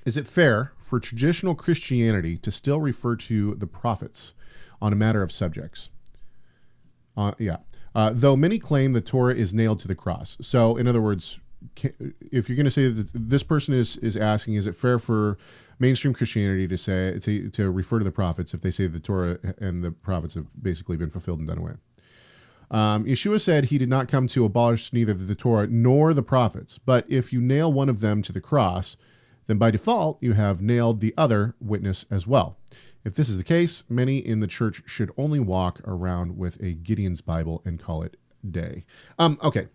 Is it fair for traditional Christianity to still refer to the prophets on a matter of subjects? Though many claim the Torah is nailed to the cross. So, in other words, if you're going to say that this person is asking, is it fair for mainstream Christianity to say to refer to the prophets if they say the Torah and the prophets have basically been fulfilled and done away? Yeshua said he did not come to abolish neither the Torah nor the prophets, but if you nail one of them to the cross, then by default you have nailed the other witness as well. If this is the case, many in the church should only walk around with a Gideon's Bible and call it day. Okay.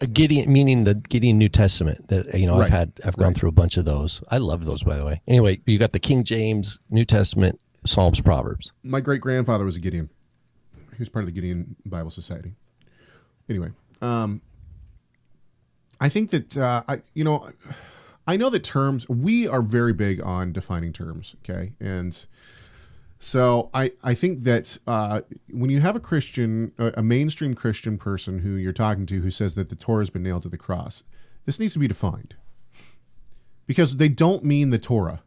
A Gideon, meaning the Gideon New Testament that, Right. I've gone through a bunch of those. I love those, by the way. Anyway, you got the King James, New Testament, Psalms, Proverbs. My great-grandfather was a Gideon. He was part of the Gideon Bible Society. Anyway, I think that, I know that terms, we are very big on defining terms, okay? And so I think that when you have a Christian, a mainstream Christian person who you're talking to who says that the Torah has been nailed to the cross, this needs to be defined. Because they don't mean the Torah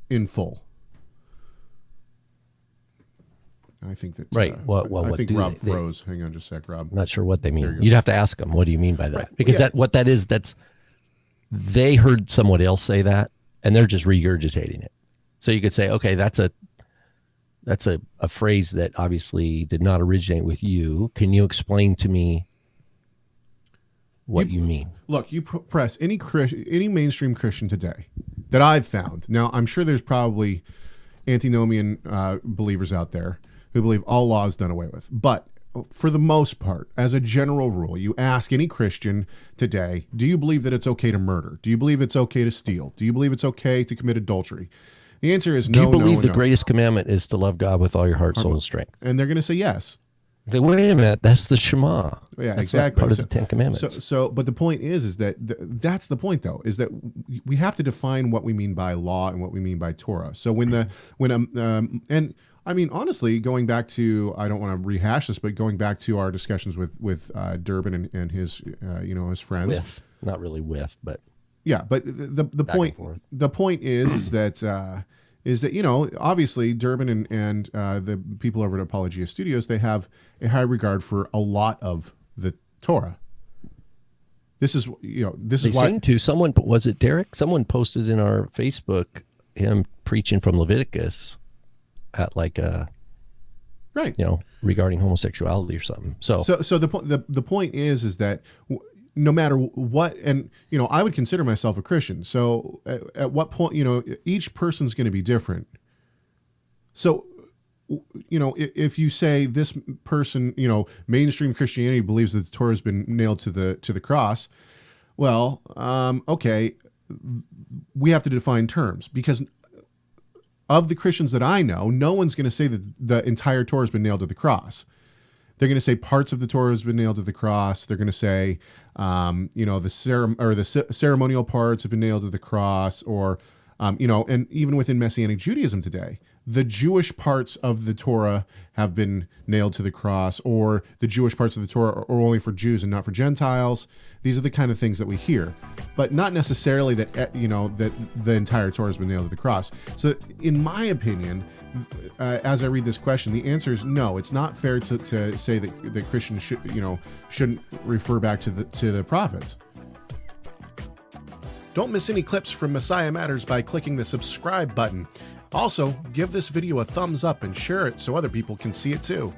in full. I think that... Right. I think Rob froze. Hang on just a sec, Rob. I'm not sure what they mean. you You'd have to ask them, what do you mean by that? Right. Because that's they heard someone else say that, and they're just regurgitating it. So you could say, okay, that's a phrase that obviously did not originate with you. Can you explain to me what you mean? Look, you press any mainstream Christian today that I've found. Now, I'm sure there's probably antinomian believers out there who believe all law is done away with. But for the most part, as a general rule, you ask any Christian today, do you believe that it's okay to murder? Do you believe it's okay to steal? Do you believe it's okay to commit adultery? The answer is no. Do you believe the no. greatest commandment is to love God with all your heart, soul, and strength? And they're going to say yes. Okay, wait a minute. That's the Shema. Yeah, that's exactly. Part of the Ten Commandments. So, but the point is that that's the point, though, is that we have to define what we mean by law and what we mean by Torah. So and I mean, honestly, going back to, I don't want to rehash this, but going back to our discussions with Durbin and his his friends. Not really but yeah, but the point is that obviously Durbin and the people over at Apologia Studios, they have a high regard for a lot of the Torah. This is they seem to. Someone, was it Derek? Someone posted in our Facebook him preaching from Leviticus at like right, regarding homosexuality or something. So the point is that no matter what, and I would consider myself a Christian. So at what point, each person's going to be different. So if you say this person, mainstream Christianity believes that the Torah has been nailed to the cross, well, okay, we have to define terms, because of the Christians that I know, no one's going to say that the entire Torah has been nailed to the cross. They're going to say parts of the Torah has been nailed to the cross. They're going to say, the ceremonial parts have been nailed to the cross, or, and even within Messianic Judaism today, the Jewish parts of the Torah have been nailed to the cross, or the Jewish parts of the Torah are only for Jews and not for Gentiles. These are the kind of things that we hear, but not necessarily that, that the entire Torah has been nailed to the cross. So in my opinion, as I read this question, the answer is no. It's not fair to say that Christians shouldn't refer back to the prophets. Don't miss any clips from Messiah Matters by clicking the subscribe button. Also, give this video a thumbs up and share it so other people can see it too.